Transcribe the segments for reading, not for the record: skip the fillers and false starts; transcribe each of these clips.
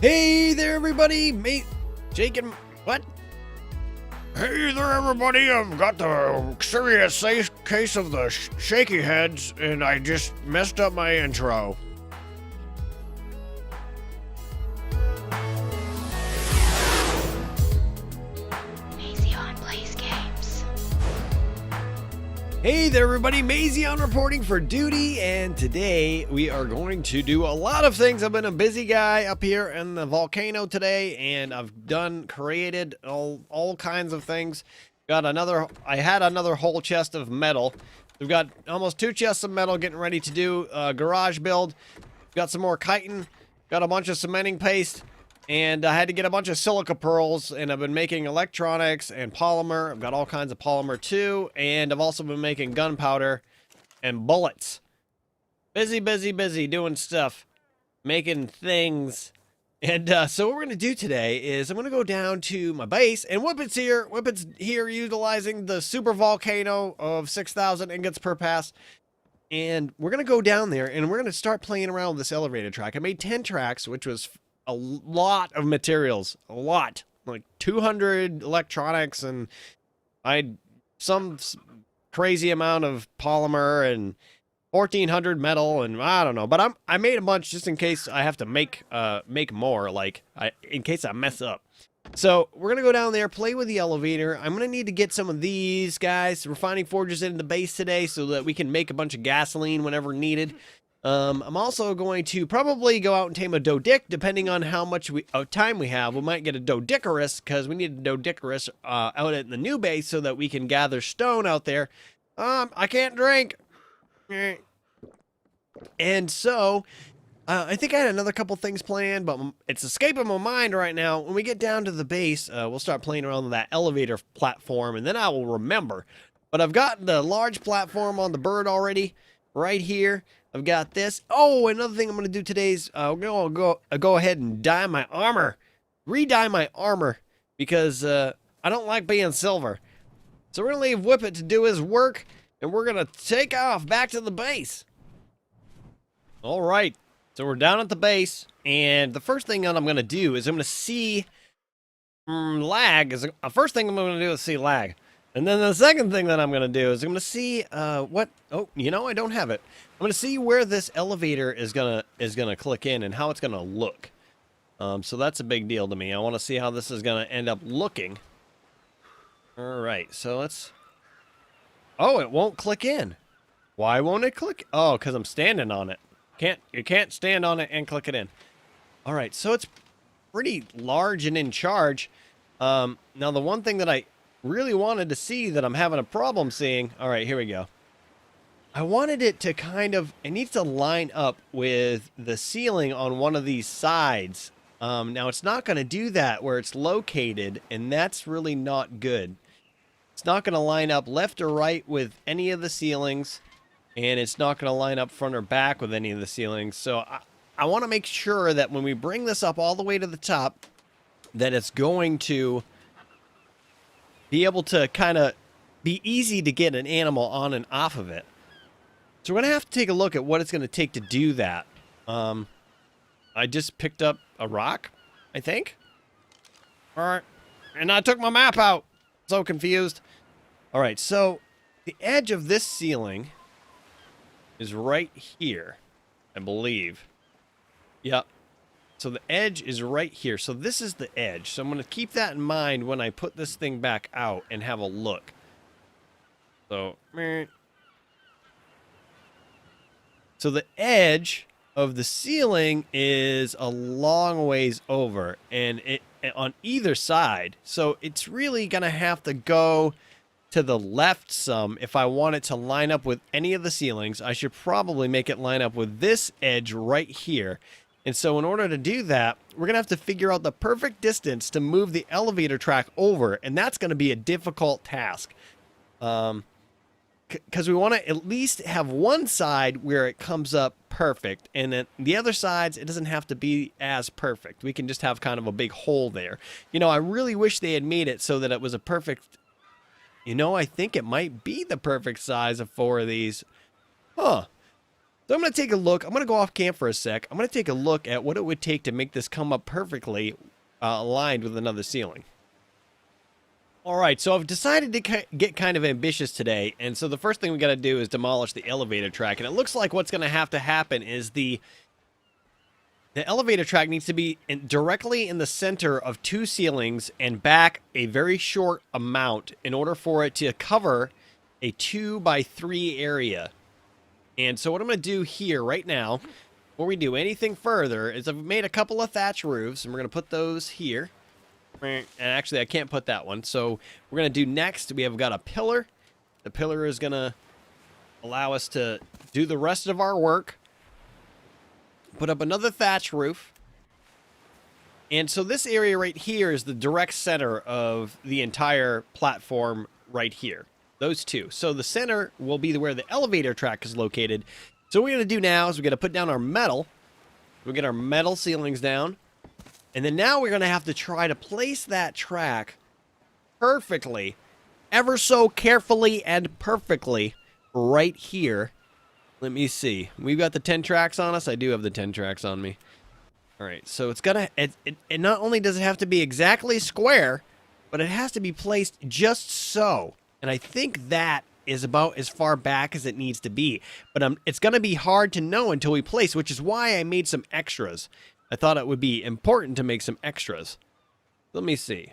Hey there, everybody! Jake and what? Hey there, everybody. I've got the serious case of the shaky heads, and I just messed up my intro. Mazion plays games. Hey there, everybody! Mazion reporting for duty, and today we are going to do a lot of things. I've been a busy guy up here in the volcano today, and I've created all kinds of things. I had another whole chest of metal. We've got almost 2 chests of metal getting ready to do a garage build. Got some more chitin, got a bunch of cementing paste, and I had to get a bunch of silica pearls, and I've been making electronics and polymer. I've got all kinds of polymer too, and I've also been making gunpowder and bullets. Busy doing stuff, making things. And so what we're going to do today is I'm going to go down to my base, and Whippet's here. Whippet's here utilizing the super volcano of 6,000 ingots per pass. And we're going to go down there, and we're going to start playing around with this elevator track. I made 10 tracks, which was a lot of materials. A lot. Like 200 electronics, and I had some crazy amount of polymer, and 1,400 metal, and I don't know, but I made a bunch just in case I have to make more, in case I mess up. So we're gonna go down there, play with the elevator. I'm gonna need to get some of these guys, refining forges, into the base today so that we can make a bunch of gasoline whenever needed. I'm also going to probably go out and tame a Dodic, depending on how much time we have. We might get a Dodicarus, because we need a Dodicarus out at the new base so that we can gather stone out there. I can't drink. And so, I think I had another couple things planned, but it's escaping my mind right now. When we get down to the base, we'll start playing around with that elevator platform, and then I will remember. But I've got the large platform on the bird already, right here. I've got this. Oh, another thing I'm going to do today is I'm going to go ahead and dye my armor. Re-dye my armor, because I don't like being silver. So we're going to leave Whippet to do his work, and we're going to take off back to the base. All right, so we're down at the base, and the first thing that I'm going to do is I'm going to see lag. The first thing I'm going to do is see lag. And then the second thing that I'm going to do is I'm going to see what... Oh, you know, I don't have it. I'm going to see where this elevator is going to click in and how it's going to look. So that's a big deal to me. I want to see how this is going to end up looking. All right, so let's... Oh, it won't click in. Why won't it click? Oh, because I'm standing on it. You can't stand on it and click it in. All right, so it's pretty large and in charge. Now, the one thing that I really wanted to see that I'm having a problem seeing... All right, here we go. I wanted it to it needs to line up with the ceiling on one of these sides. Now, it's not going to do that where it's located, and that's really not good. It's not going to line up left or right with any of the ceilings, and it's not going to line up front or back with any of the ceilings. So I want to make sure that when we bring this up all the way to the top, that it's going to be able to kind of be easy to get an animal on and off of it. So we're going to have to take a look at what it's going to take to do that. I just picked up a rock, I think. All right. And I took my map out. So confused. All right, so the edge of this ceiling is right here, I believe. Yep. So the edge is right here. So this is the edge. So I'm going to keep that in mind when I put this thing back out and have a look. So the edge of the ceiling is a long ways over, and it on either side. So it's really going to have to go to the left some if I want it to line up with any of the ceilings. I should probably make it line up with this edge right here. And so in order to do that, we're going to have to figure out the perfect distance to move the elevator track over, and that's going to be a difficult task. Because we want to at least have one side where it comes up perfect, and then the other sides, it doesn't have to be as perfect. We can just have kind of a big hole there. You know, I really wish they had made it so that it was a perfect... You know, I think it might be the perfect size of 4 of these. Huh. So I'm going to take a look. I'm going to go off camp for a sec. I'm going to take a look at what it would take to make this come up perfectly aligned with another ceiling. All right, so I've decided to get kind of ambitious today, and so the first thing we got to do is demolish the elevator track, and it looks like what's going to have to happen is the elevator track needs to be directly in the center of two ceilings and back a very short amount in order for it to cover a 2x3 area. And so what I'm going to do here right now, before we do anything further, is I've made a couple of thatch roofs, and we're going to put those here. And actually, I can't put that one. So we're going to do next, we have got a pillar. The pillar is going to allow us to do the rest of our work. Put up another thatch roof. And so this area right here is the direct center of the entire platform right here. Those two. So the center will be where the elevator track is located. So what we're going to do now is we're going to put down our metal. We'll get our metal ceilings down. And then now we're going to have to try to place that track perfectly, ever so carefully and perfectly right here. Let me see. We've got the 10 tracks on us. I do have the 10 tracks on me. All right, so it's got to, it not only does it have to be exactly square, but it has to be placed just so. And I think that is about as far back as it needs to be. But it's going to be hard to know until we place, which is why I made some extras. I thought it would be important to make some extras. Let me see.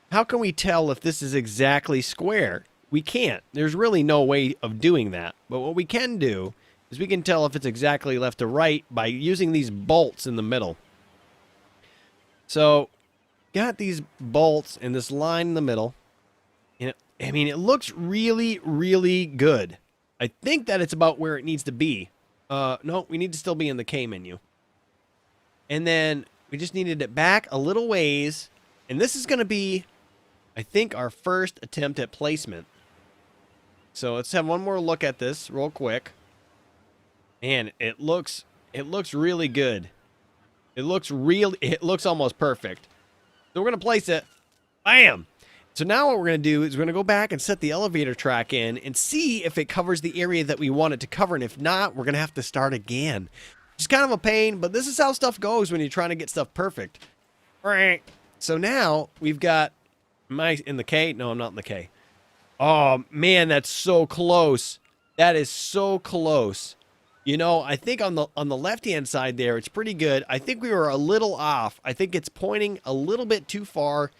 How can we tell if this is exactly square? We can't. There's really no way of doing that. But what we can do is we can tell if it's exactly left to right by using these bolts in the middle. So, got these bolts in this line in the middle. And it looks really, really good. I think that it's about where it needs to be. No, we need to still be in the K menu. And then we just needed it back a little ways. And this is going to be, I think, our first attempt at placement. So let's have one more look at this real quick. And it looks really good. It looks almost perfect. So we're going to place it. Bam! So now what we're going to do is we're going to go back and set the elevator track in and see if it covers the area that we want it to cover. And if not, we're going to have to start again. It's kind of a pain, but this is how stuff goes when you're trying to get stuff perfect. All right. So now we've got, am I in the K? No, I'm not in the K. Oh, man, that's so close. That is so close. You know, I think on the left-hand side there, it's pretty good. I think we were a little off. I think it's pointing a little bit too far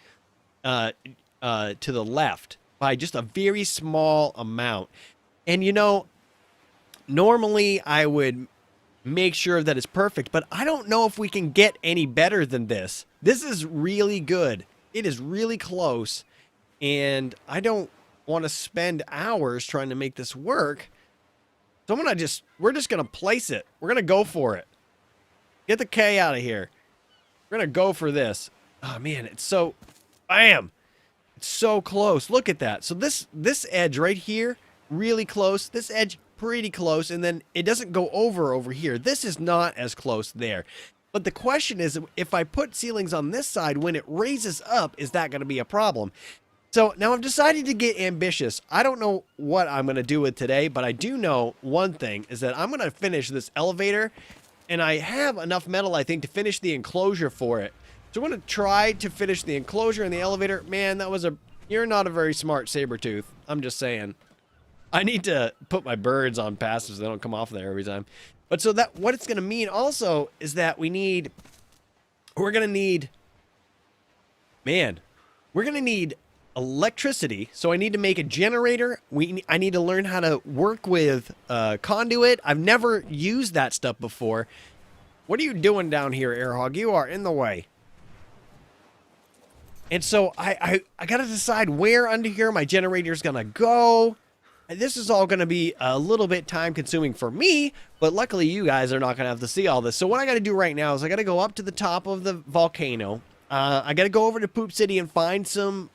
to the left by just a very small amount. And, you know, normally I would make sure that it's perfect, but I don't know if we can get any better than this. This is really good. It is really close, and I don't want to spend hours trying to make this work. So we're just going to place it. We're going to go for it. Get the K out of here. We're going to go for this. Oh man, it's so, bam. It's so close. Look at that. So this edge right here, really close. This edge, pretty close. And then it doesn't go over here. This is not as close there. But the question is, if I put ceilings on this side, when it raises up, is that going to be a problem? So now I've decided to get ambitious. I don't know what I'm going to do with today, but I do know one thing is that I'm going to finish this elevator, and I have enough metal, I think, to finish the enclosure for it. So I'm going to try to finish the enclosure and the elevator. Man, you're not a very smart Sabretooth. I'm just saying. I need to put my birds on passive so they don't come off there every time. But so that what it's going to mean also is that we're going to need electricity. So I need to make a generator. I need to learn how to work with conduit. I've never used that stuff before. What are you doing down here, Airhog? You are in the way. And so I got to decide where under here my generator is going to go. And this is all going to be a little bit time consuming for me, but luckily you guys are not going to have to see all this. So what I got to do right now is I got to go up to the top of the volcano. I got to go over to Poop City and find some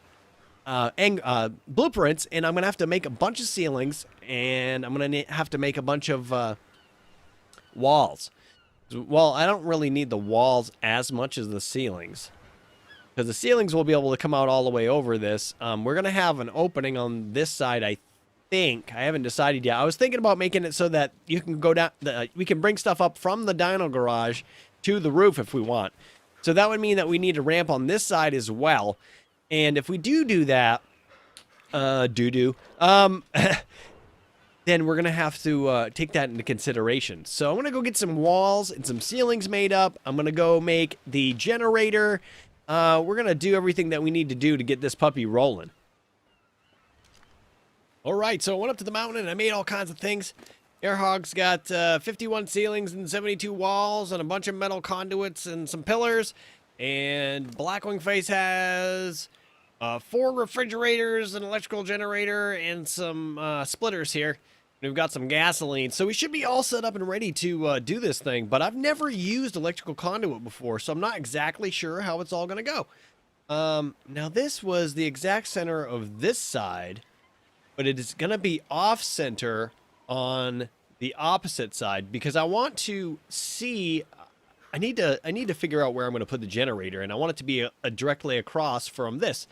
blueprints, and I'm going to have to make a bunch of ceilings, and I'm going to have to make a bunch of walls. Well, I don't really need the walls as much as the ceilings, because the ceilings will be able to come out all the way over this. We're going to have an opening on this side, I think, I haven't decided yet. I was thinking about making it so that you can go down, we can bring stuff up from the dino garage to the roof if we want. So that would mean that we need a ramp on this side as well. And if we do that, then we're going to have to take that into consideration. So I'm going to go get some walls and some ceilings made up. I'm going to go make the generator. We're going to do everything that we need to do to get this puppy rolling. All right, so I went up to the mountain and I made all kinds of things. Airhog's got 51 ceilings and 72 walls and a bunch of metal conduits and some pillars. And Blackwing Face has 4 refrigerators, an electrical generator, and some splitters here. We've got some gasoline, so we should be all set up and ready to do this thing. But I've never used electrical conduit before, so I'm not exactly sure how it's all going to go. Now, this was the exact center of this side, but it is going to be off-center on the opposite side because I want to see. I need to figure out where I'm going to put the generator, and I want it to be directly across from this.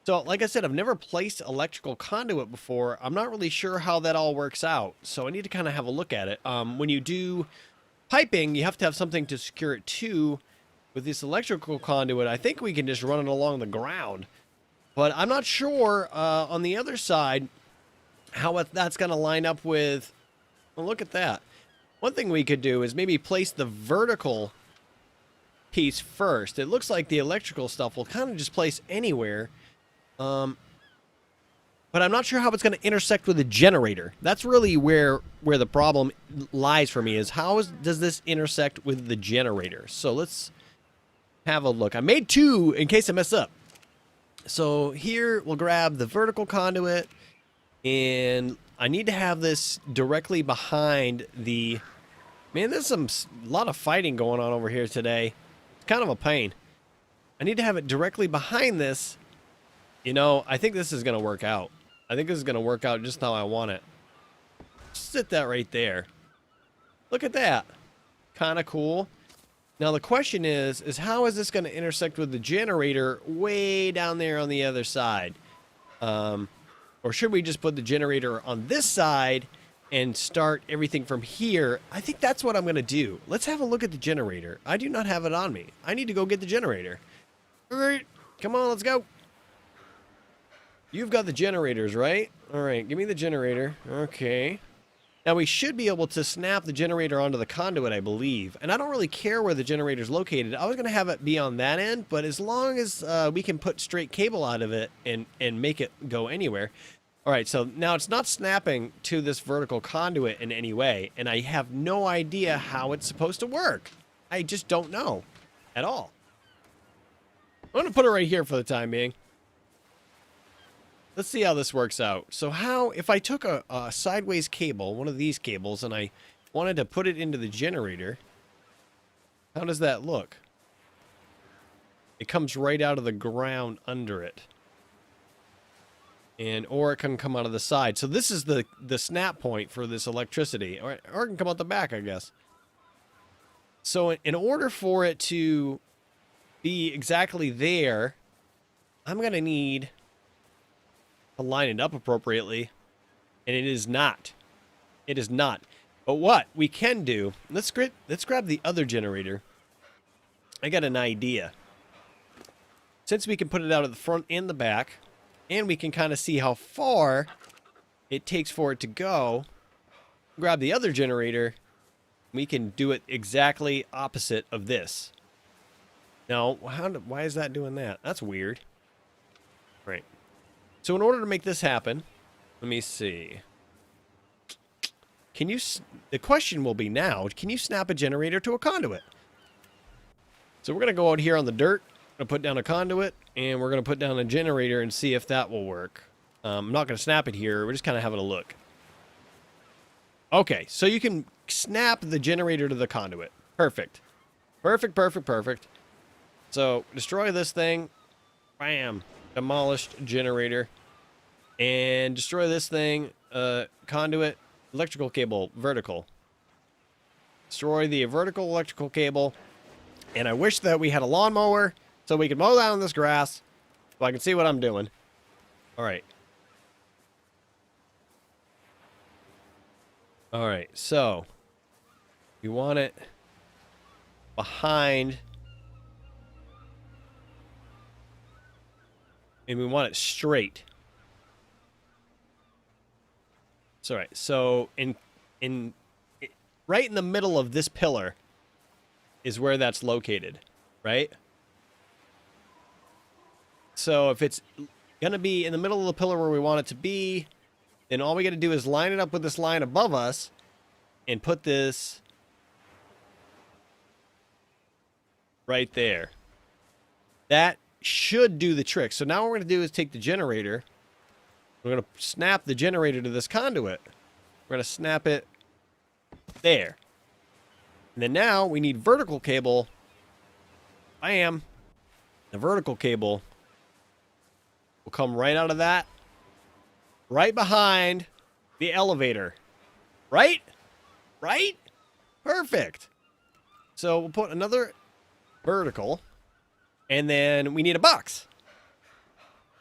So, like I said, I've never placed electrical conduit before. I'm not really sure how that all works out, so I need to kind of have a look at it. When you do piping, you have to have something to secure it to. With this electrical conduit, I think we can just run it along the ground. But I'm not sure on the other side how that's going to line up with. Well, look at that. One thing we could do is maybe place the vertical piece first. It looks like the electrical stuff will kind of just place anywhere. But I'm not sure how it's going to intersect with the generator. That's really where the problem lies for me, is does this intersect with the generator? So let's have a look. I made 2 in case I mess up. So here we'll grab the vertical conduit, and I need to have this directly behind the... Man, there's a lot of fighting going on over here today. It's kind of a pain. I need to have it directly behind this. You know, I think this is going to work out. I think this is going to work out just how I want it. Sit that right there. Look at that. Kind of cool. Now the question is how is this going to intersect with the generator way down there on the other side? Or should we just put the generator on this side and start everything from here? I think that's what I'm going to do. Let's have a look at the generator. I do not have it on me. I need to go get the generator. All right, come on, let's go. You've got the generators, right? All right, give me the generator. Okay. Now, we should be able to snap the generator onto the conduit, I believe. And I don't really care where the generator's located. I was going to have it be on that end, but as long as we can put straight cable out of it and make it go anywhere. All right, so now it's not snapping to this vertical conduit in any way, and I have no idea how it's supposed to work. I just don't know at all. I'm going to put it right here for the time being. Let's see how this works out. So if I took a sideways cable, one of these cables, and I wanted to put it into the generator, how does that look? It comes right out of the ground under it. Or it can come out of the side. So this is the snap point for this electricity. Or it can come out the back, I guess. So in order for it to be exactly there, I'm going to need to line it up appropriately. And it is not. It is not. But what we can do, let's grab the other generator. I got an idea. Since we can put it out at the front and the back, and we can kind of see how far it takes for it to go, grab the other generator, we can do it exactly opposite of this. Now, why is that doing that? That's weird. Right. So in order to make this happen, let me see. The question will be now, can you snap a generator to a conduit? So we're going to go out here on the dirt. Going to put down a conduit, and we're going to put down a generator and see if that will work. I'm not going to snap it here. We're just kind of having a look. Okay, so you can snap the generator to the conduit. Perfect. Perfect, perfect, perfect. So, destroy this thing. Bam. Demolished generator. And destroy this thing. Conduit. Electrical cable. Vertical. Destroy the vertical electrical cable. And I wish that we had a lawnmower so we could mow down this grass so I can see what I'm doing. All right. All right, so we want it behind, and we want it straight. It's all right. So right in the middle of this pillar is where that's located, right? So if it's gonna be in the middle of the pillar where we want it to be, then all we got to do is line it up with this line above us and put this right there. That should do the trick. So now what we're going to do is take the generator. We're going to snap the generator to this conduit. We're going to snap it there. And then now we need vertical cable. Bam. The vertical cable will come right out of that. Right behind the elevator. Right? Right? Perfect. So we'll put another vertical. And then we need a box.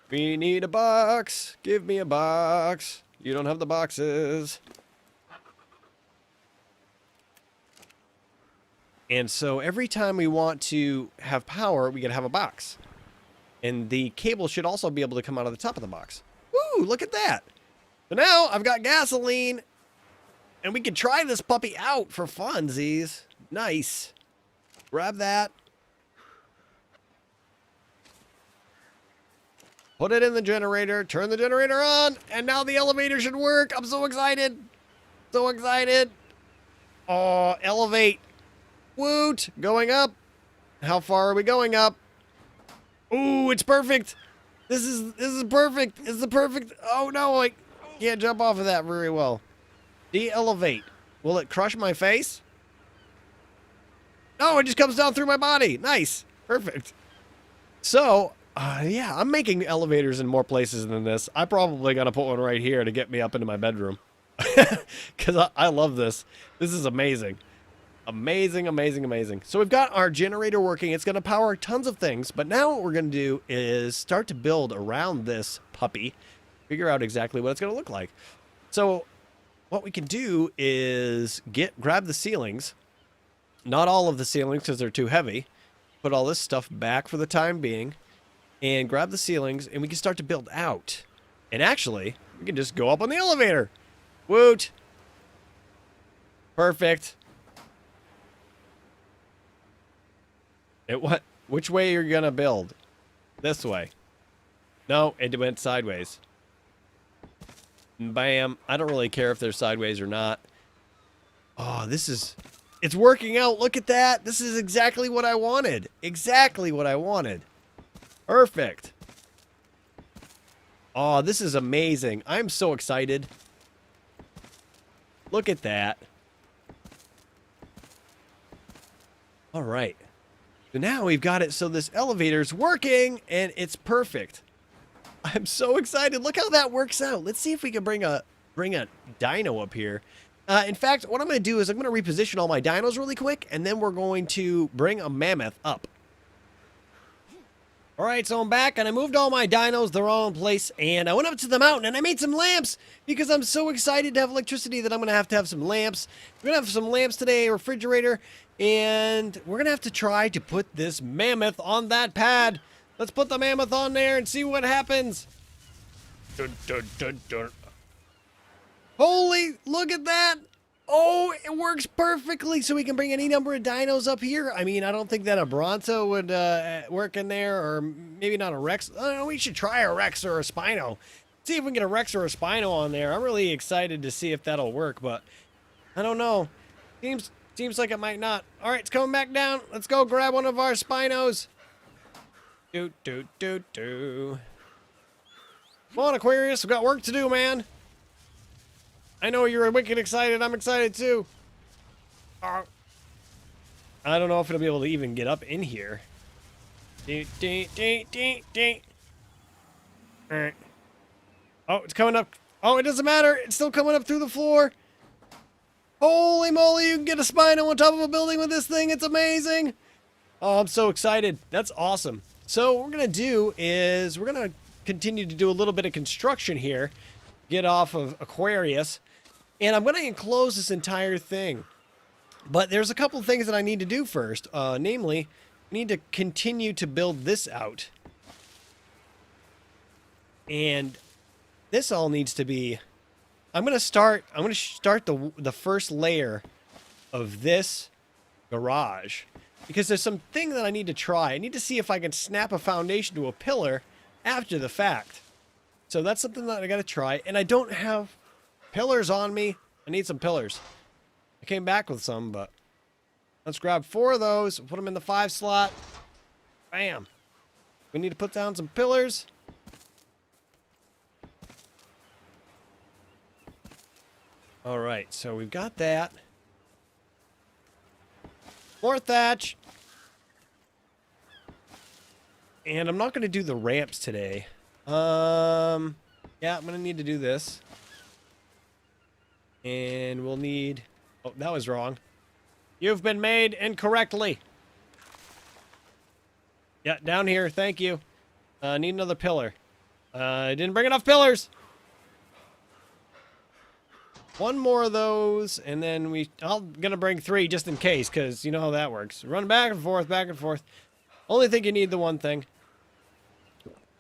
We need a box. Give me a box. You don't have the boxes. And so every time we want to have power, we gotta have a box. And the cable should also be able to come out of the top of the box. Woo, look at that. So now I've got gasoline, and we can try this puppy out for funsies. Nice. Grab that. Put it in the generator, turn the generator on, and now the elevator should work. I'm so excited. So excited. Oh, elevate. Woot. Going up. How far are we going up? Ooh, it's perfect. This is perfect. It's the perfect. Oh no, I can't jump off of that very well. De-elevate. Will it crush my face? No, it just comes down through my body. Nice. Perfect. So, yeah, I'm making elevators in more places than this. I probably got to put one right here to get me up into my bedroom. Because I love this. This is amazing. Amazing, amazing, amazing. So we've got our generator working. It's going to power tons of things. But now what we're going to do is start to build around this puppy. Figure out exactly what it's going to look like. So what we can do is grab the ceilings. Not all of the ceilings because they're too heavy. Put all this stuff back for the time being. And grab the ceilings. And we can start to build out. And actually, we can just go up on the elevator. Woot. Perfect. Which way you're gonna build? This way. No, it went sideways. Bam. I don't really care if they're sideways or not. Oh, it's working out. Look at that. This is exactly what I wanted. Exactly what I wanted. Perfect. Oh, this is amazing. I'm so excited. Look at that. All right. So now we've got it so this elevator's working and it's perfect. I'm so excited. Look how that works out. Let's see if we can bring a dino up here. In fact, what I'm going to do is I'm going to reposition all my dinos really quick, and then we're going to bring a mammoth up. All right, so I'm back, and I moved all my dinos. They're all in place, and I went up to the mountain, and I made some lamps because I'm so excited to have electricity that I'm going to have some lamps. We're going to have some lamps today, a refrigerator, and we're going to have to try to put this mammoth on that pad. Let's put the mammoth on there and see what happens. Dun, dun, dun, dun. Holy, look at that. Oh, it works perfectly, so we can bring any number of dinos up here. I mean, I don't think that a Bronto would work in there, or maybe not a Rex. I don't know, we should try a Rex or a Spino. See if we can get a Rex or a Spino on there. I'm really excited to see if that'll work, but I don't know. Seems like it might not. All right, it's coming back down. Let's go grab one of our Spinos. Do. Come on, Aquarius. We've got work to do, man. I know you're wicked excited. I'm excited too. I don't know if it'll be able to even get up in here. Alright. Oh, it's coming up. Oh, it doesn't matter. It's still coming up through the floor. Holy moly, you can get a Spino on top of a building with this thing. It's amazing. Oh, I'm so excited. That's awesome. So what we're going to do is we're going to continue to do a little bit of construction here. Get off of Aquarius. And I'm going to enclose this entire thing. But there's a couple things that I need to do first. Namely, I need to continue to build this out. And this all needs to be... I'm going to start the first layer of this garage. Because there's something that I need to try. I need to see if I can snap a foundation to a pillar after the fact. So that's something that I got to try. And I don't have pillars on me. I need some pillars. I came back with some, but let's grab 4 of those. Put them in the 5 slot. Bam. We need to put down some pillars. All right, so we've got that. More thatch. And I'm not going to do the ramps today. Yeah, I'm going to need to do this. And we'll need... Oh, that was wrong. You've been made incorrectly. Yeah, down here. Thank you. Need another pillar. I didn't bring enough pillars. 1 more of those, and then I'm gonna bring 3 just in case, because you know how that works. Run back and forth, back and forth. Only think you need the one thing.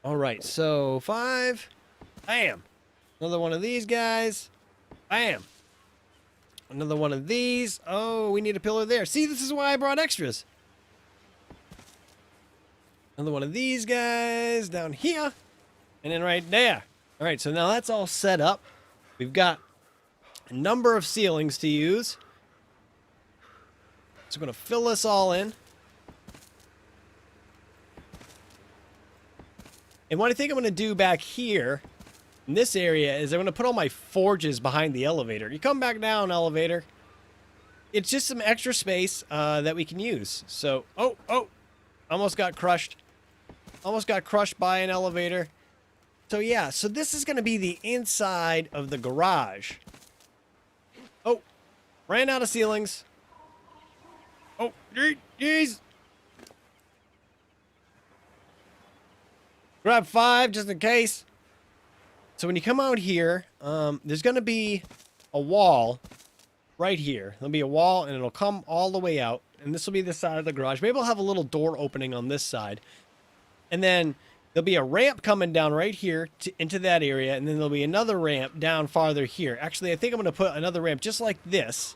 All right, so 5. Bam. Another one of these guys. Bam. Another one of these. Oh, we need a pillar there. See, this is why I brought extras. Another one of these guys down here. And then right there. All right, so now that's all set up. We've got a number of ceilings to use. So I'm going to fill this all in. And what I think I'm going to do back here in this area is I'm going to put all my forges behind the elevator. You come back down, elevator. It's just some extra space that we can use. So, oh, almost got crushed. Almost got crushed by an elevator. So yeah, so this is going to be the inside of the garage. Oh, ran out of ceilings. Oh, jeez. Grab 5 just in case. So when you come out here, there's going to be a wall right here. There'll be a wall and it'll come all the way out. And this will be the side of the garage. Maybe I'll have a little door opening on this side. And then there'll be a ramp coming down right here into that area. And then there'll be another ramp down farther here. Actually, I think I'm going to put another ramp just like this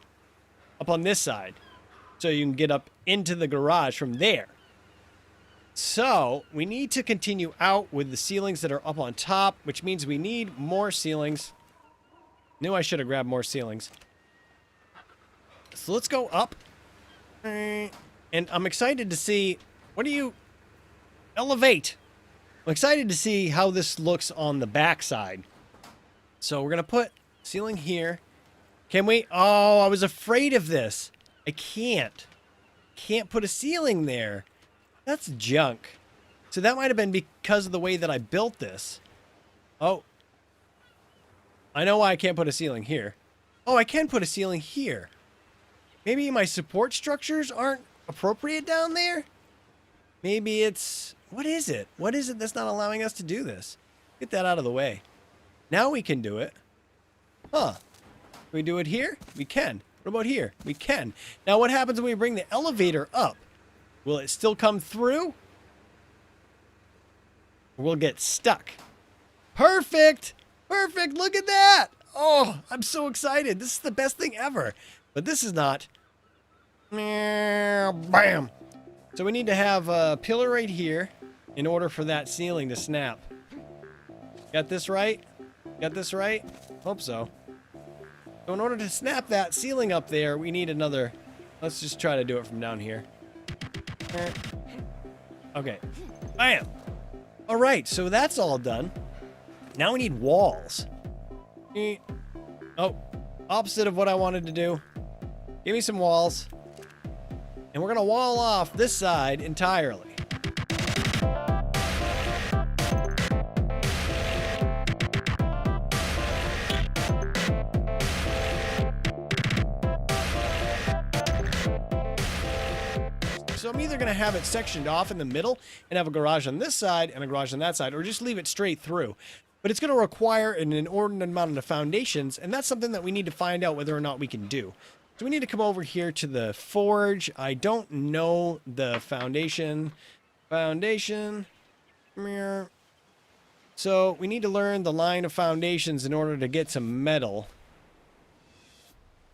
up on this side. So you can get up into the garage from there. So we need to continue out with the ceilings that are up on top, which means we need more ceilings. Knew I should have grabbed more ceilings. So let's go up. And I'm excited to see, what do you... Elevate. I'm excited to see how this looks on the back side. So we're going to put ceiling here. Can we? Oh, I was afraid of this. I can't. Can't put a ceiling there. That's junk. So that might have been because of the way that I built this. Oh. I know why I can't put a ceiling here. Oh, I can put a ceiling here. Maybe my support structures aren't appropriate down there? Maybe it's... What is it? What is it that's not allowing us to do this? Get that out of the way. Now we can do it. Huh. Can we do it here? We can. What about here? We can. Now what happens when we bring the elevator up? Will it still come through? Or will it get stuck? Perfect! Perfect! Look at that! Oh, I'm so excited. This is the best thing ever. But this is not. Bam! So we need to have a pillar right here in order for that ceiling to snap. Got this right? Got this right? Hope so. So in order to snap that ceiling up there, we need another... Let's just try to do it from down here. Okay. Bam! Alright, so that's all done. Now we need walls. Oh, opposite of what I wanted to do. Give me some walls. And we're going to wall off this side entirely. So I'm either going to have it sectioned off in the middle and have a garage on this side and a garage on that side, or just leave it straight through. but it's going to require an inordinate amount of foundations, and that's something that we need to find out whether or not we can do. So we need to come over here to the forge. I don't know the foundation. Mirror. So we need to learn the line of foundations in order to get some metal.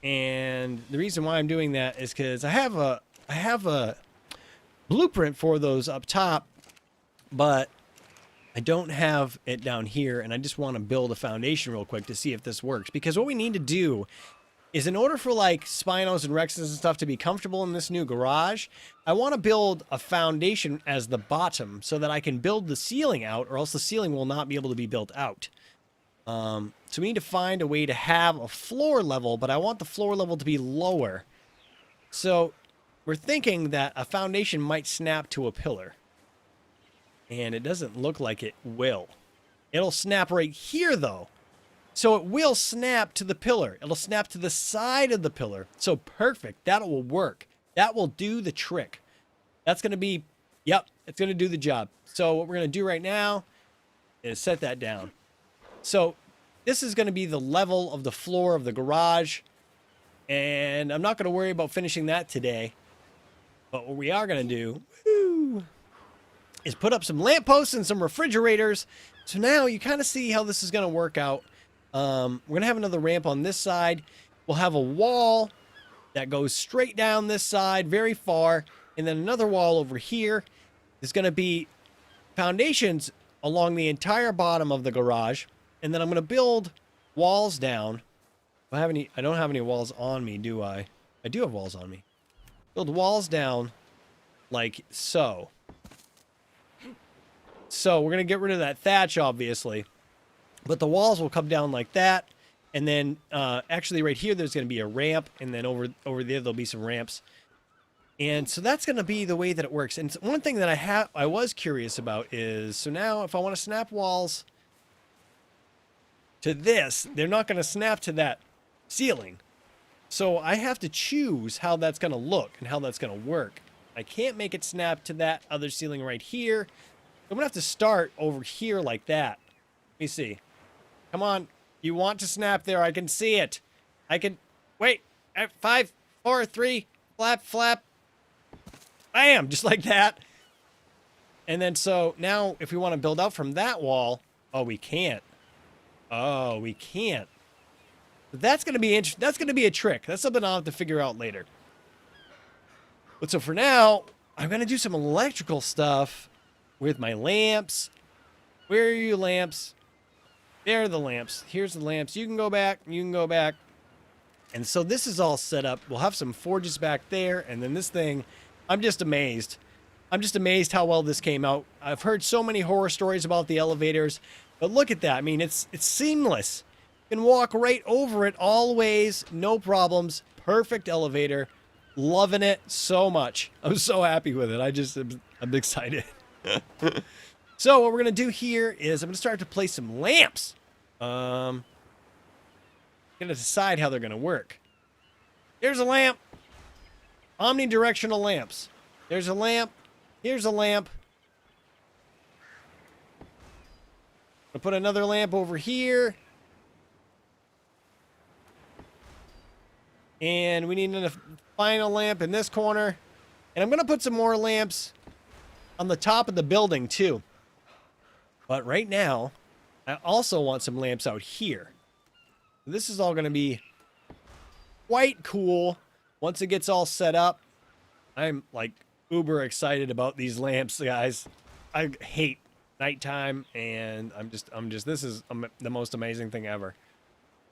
And the reason why I'm doing that is because I have a blueprint for those up top, but I don't have it down here, and I just want to build a foundation real quick to see if this works. Because what we need to do is, in order for like Spinos and Rexes and stuff to be comfortable in this new garage, I want to build a foundation as the bottom so that I can build the ceiling out, or else the ceiling will not be able to be built out. So we need to find a way to have a floor level, but I want the floor level to be lower. So we're thinking that a foundation might snap to a pillar. And it doesn't look like it will. It'll snap right here, though. So it will snap to the pillar. It'll snap to the side of the pillar. So perfect. That will work. That will do the trick. That's going to be, yep, it's going to do the job. So what we're going to do right now is set that down. So this is going to be the level of the floor of the garage. And I'm not going to worry about finishing that today. But what we are going to do is put up some lampposts and some refrigerators. So now you kind of see how this is going to work out. We're going to have another ramp on this side. We'll have a wall that goes straight down this side very far. And then another wall over here. There's going to be foundations along the entire bottom of the garage. And then I'm going to build walls down. I don't have any walls on me, do I? I do have walls on me. Build walls down like so. So we're going to get rid of that thatch, obviously. But the walls will come down like that. And then actually right here, there's going to be a ramp. And then over there, there'll be some ramps. And so that's going to be the way that it works. And one thing that I was curious about is, so now if I want to snap walls to this, they're not going to snap to that ceiling. So I have to choose how that's going to look and how that's going to work. I can't make it snap to that other ceiling right here. I'm going to have to start over here like that. Let me see. Come on. You want to snap there. I can see it. I can... Wait. 5, 4, 3. Flap, flap. Bam! Just like that. And then so now if we want to build out from that wall... Oh, we can't. Oh, we can't. That's going to be that's going to be a trick. That's something I'll have to figure out later. But so for now, I'm going to do some electrical stuff with my lamps. Where are you lamps? There are the lamps. Here's the lamps. You can go back. You can go back. And so this is all set up. We'll have some forges back there. And then this thing, I'm just amazed. I'm just amazed how well this came out. I've heard so many horror stories about the elevators. But look at that. I mean, it's seamless. You can walk right over it all ways. No problems. Perfect elevator. Loving it so much. I'm so happy with it. I'm excited. So what we're going to do here is I'm going to start to place some lamps. I'm going to decide how they're going to work. There's a lamp. Omnidirectional lamps. There's a lamp. Here's a lamp. I'll put another lamp over here. And we need a final lamp in this corner. And I'm going to put some more lamps on the top of the building too. But right now, I also want some lamps out here. This is all going to be quite cool once it gets all set up. I'm like uber excited about these lamps, guys. I hate nighttime, and this is the most amazing thing ever.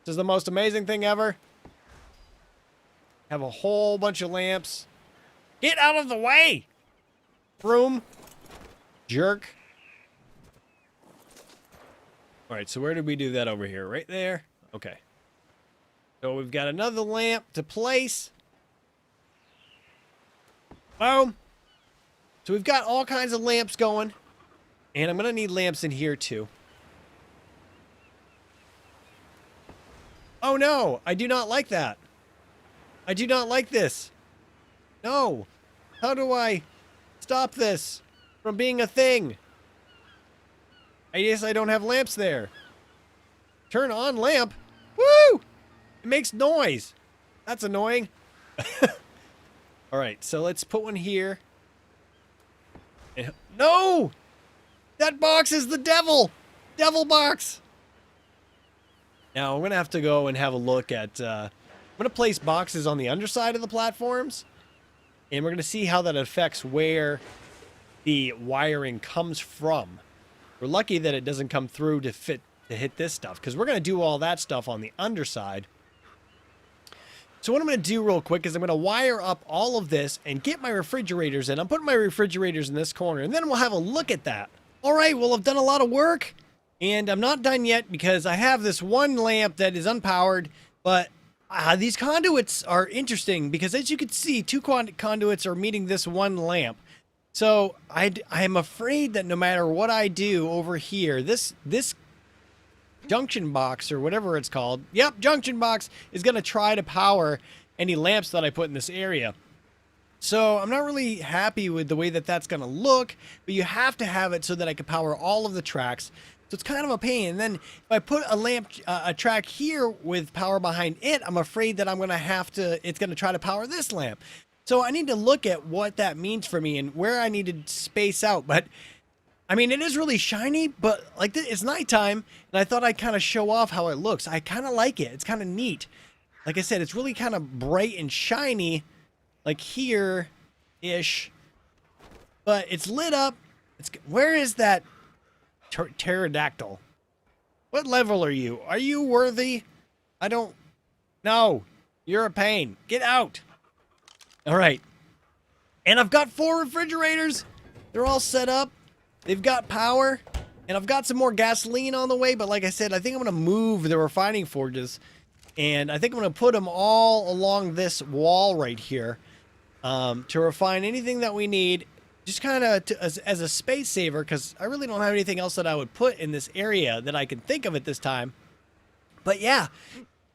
This is the most amazing thing ever. Have a whole bunch of lamps. Get out of the way! Broom. Jerk. Alright, so where did we do that over here? Right there? Okay. So we've got another lamp to place. Boom. So we've got all kinds of lamps going. And I'm going to need lamps in here too. Oh no! I do not like that. I do not like this. No. How do I stop this from being a thing? I guess I don't have lamps there. Turn on lamp. Woo! It makes noise. That's annoying. All right, so let's put one here. No! That box is the devil! Devil box! Now, I'm going to have to go and have a look at... I'm going to place boxes on the underside of the platforms. And we're going to see how that affects where the wiring comes from. We're lucky that it doesn't come through to hit this stuff, because we're going to do all that stuff on the underside. So what I'm going to do real quick is I'm going to wire up all of this and get my refrigerators in. I'm putting my refrigerators in this corner, and then we'll have a look at that. All right, well, I've done a lot of work, and I'm not done yet because I have this one lamp that is unpowered, but these conduits are interesting because, as you can see, two conduits are meeting this one lamp. So I am afraid that no matter what I do over here, this junction box, or whatever it's called, yep, junction box, is going to try to power any lamps that I put in this area. So I'm not really happy with the way that that's going to look, but you have to have it so that I can power all of the tracks. So it's kind of a pain. And then if I put a lamp, a track here with power behind it, I'm afraid that I'm going to have to, it's going to try to power this lamp. So I need to look at what that means for me and where I need to space out. But I mean, it is really shiny, but like it's nighttime, and I thought I'd kind of show off how it looks. I kind of like it. It's kind of neat. Like I said, it's really kind of bright and shiny, like here-ish. But it's lit up. Where is that pterodactyl? What level are you? Are you worthy? I don't... No. You're a pain. Get out. All right. And I've got 4 refrigerators. They're all set up. They've got power, and I've got some more gasoline on the way, but like I said, I think I'm going to move the refining forges, and I think I'm going to put them all along this wall right here to refine anything that we need, just kind of as a space saver, because I really don't have anything else that I would put in this area that I can think of at this time. But yeah,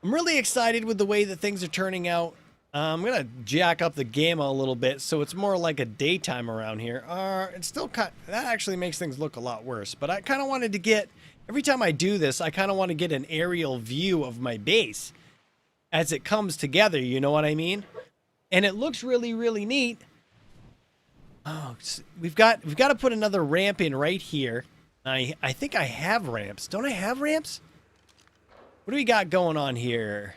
I'm really excited with the way that things are turning out. I'm going to jack up the gamma a little bit so it's more like a daytime around here. It's still that actually makes things look a lot worse. But I kind of wanted to get, every time I do this, I kind of want to get an aerial view of my base as it comes together, you know what I mean? And it looks really, really neat. Oh, we've got to put another ramp in right here. I think I have ramps. Don't I have ramps? What do we got going on here?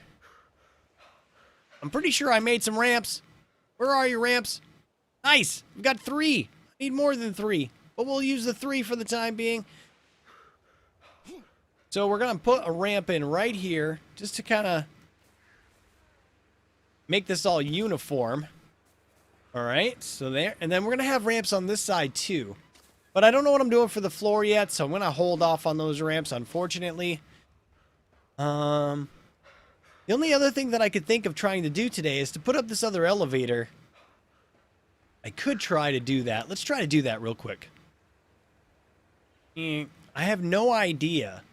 I'm pretty sure I made some ramps. Where are your ramps? Nice. We've got 3. I need more than 3. But we'll use the 3 for the time being. So we're going to put a ramp in right here just to kind of make this all uniform. All right. So there. And then we're going to have ramps on this side too. But I don't know what I'm doing for the floor yet, so I'm going to hold off on those ramps, unfortunately. The only other thing that I could think of trying to do today is to put up this other elevator. I could try to do that. Let's try to do that real quick. I have no idea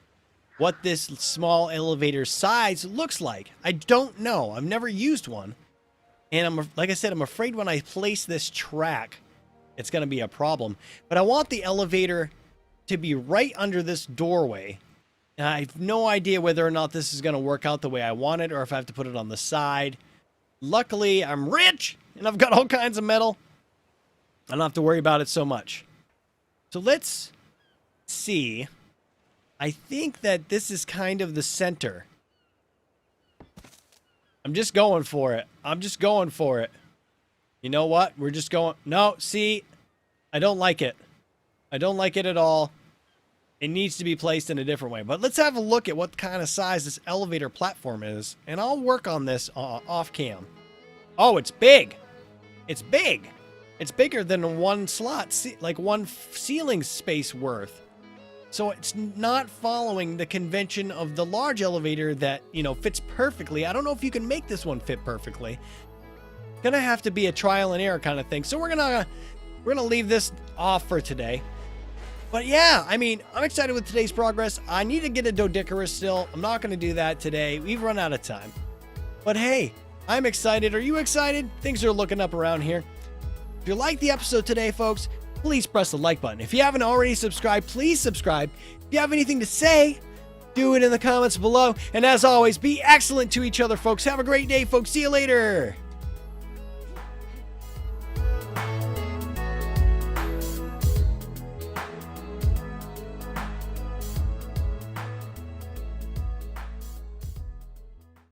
what this small elevator size looks like. I don't know. I've never used one. And like I said, I'm afraid when I place this track, it's going to be a problem. But I want the elevator to be right under this doorway. I have no idea whether or not this is going to work out the way I want it, or if I have to put it on the side. Luckily, I'm rich, and I've got all kinds of metal. I don't have to worry about it so much. So let's see. I think that this is kind of the center. I'm just going for it. I'm just going for it. You know what? We're just going... No, see? I don't like it. I don't like it at all. It needs to be placed in a different way. But let's have a look at what kind of size this elevator platform is. And I'll work on this off cam. Oh, it's big. It's big. It's bigger than one slot, like one ceiling space worth. So it's not following the convention of the large elevator that, you know, fits perfectly. I don't know if you can make this one fit perfectly. Gonna have to be a trial and error kind of thing. So we're gonna leave this off for today. But yeah, I mean, I'm excited with today's progress. I need to get a Doedicurus still. I'm not going to do that today. We've run out of time. But hey, I'm excited. Are you excited? Things are looking up around here. If you liked the episode today, folks, please press the like button. If you haven't already subscribed, please subscribe. If you have anything to say, do it in the comments below. And as always, be excellent to each other, folks. Have a great day, folks. See you later.